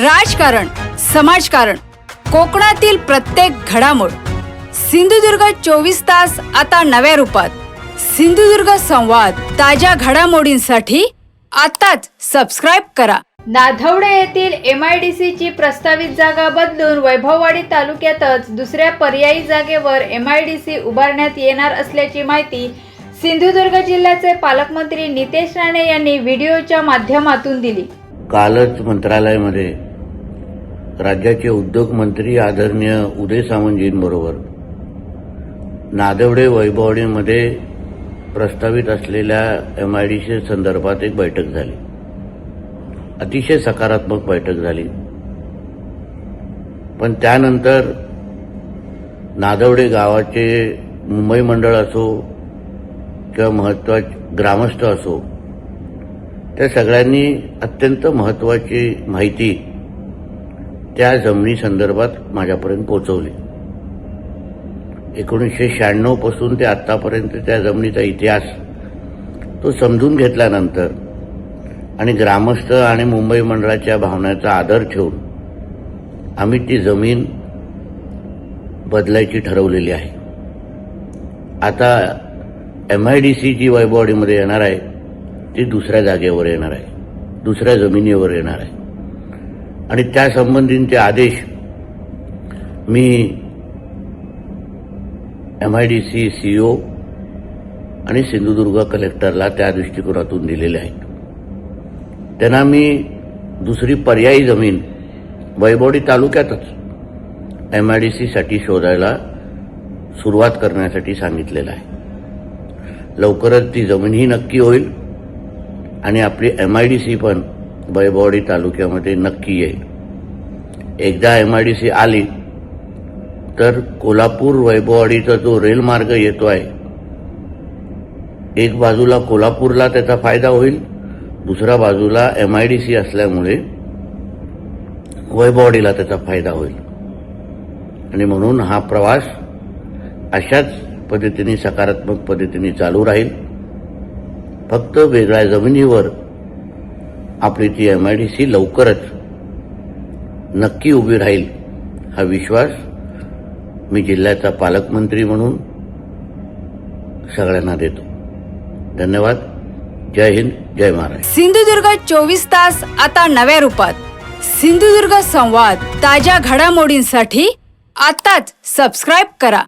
राजकारण, समाजकारण, कोकणातील प्रत्येक घडामोड. सिंधुदुर्ग 24 तास आता नव्या रूपात. सिंधुदुर्ग संवाद, ताज्या घडामोडींसाठी आताच सबस्क्राइब करा. नाधवडे येथील MIDC ची प्रस्तावित जागा बदलून वैभववाडी तालुक्यातच दुसऱ्या पर्यायी जागेवर MIDC उभारण्यात येणार असल्याची माहिती सिंधुदुर्ग जिल्ह्याचे पालकमंत्री नितेश राणे यांनी व्हिडिओच्या माध्यमातून दिली. कालच मंत्रालयामध्ये राज्याचे उद्योग मंत्री आदरणीय उदय सामंतजींबरोबर नादवडे वैभववाडीमध्ये प्रस्तावित असलेल्या MIDC संदर्भात एक बैठक झाली. अतिशय सकारात्मक बैठक झाली. पण त्यानंतर नादवडे गावाचे मुंबई मंडळ असो किंवा महत्त्वाचे ग्रामस्थ असो, त्या सगळ्यांनी अत्यंत महत्त्वाची माहिती त्या जमिनी संदर्भात माझ्यापर्यंत पोहोचवली. 1996 पासून ते आतापर्यंत त्या जमिनीचा इतिहास तो समजून घेतल्यानंतर आणि ग्रामस्थ आणि मुंबई मंडळाच्या भावनांचा आदर ठेवून आम्ही ती जमीन बदलायची ठरवलेली आहे. आता MIDC जी वैभववाडीमध्ये येणार आहे ती दुसऱ्या जागेवर येणार आहे, दुसऱ्या जमिनीवर येणार आहे. आणि त्या संबंधीचे आदेश मी MIDC CEO आणि सिंधुदुर्ग कलेक्टरला त्या दृष्टिकोनातून दिलेले आहेत. त्यांना मी दुसरी पर्यायी जमीन वैभववाडी तालुक्यातच MIDC साठी शोधायला सुरुवात करण्यासाठी सांगितलेलं आहे. लवकरच ती जमीनही नक्की होईल आणि आपली MIDC पण वैभववाडी तालुक्यामध्ये नक्की येईल. एकदा MIDC आली तर कोल्हापूर वैभववाडीचा जो रेल्वेमार्ग येतो आहे, एक बाजूला कोल्हापूरला त्याचा फायदा होईल, दुसऱ्या बाजूला MIDC असल्यामुळे वैभववाडीला त्याचा फायदा होईल. आणि म्हणून हा प्रवास अशाच पद्धतीने सकारात्मक पद्धतीने चालू राहील. फक्त वेगळ्या जमिनीवर आपली ती MIDC लवकरच नक्की उभी राहील हा विश्वास मी जिल्ह्याचा पालकमंत्री म्हणून सगळ्यांना देतो. धन्यवाद. जय हिंद, जय महाराष्ट्र. सिंधुदुर्ग 24 तास आता नव्या रूपात. सिंधुदुर्ग संवाद, ताज्या घडामोडींसाठी आताच सबस्क्राइब करा.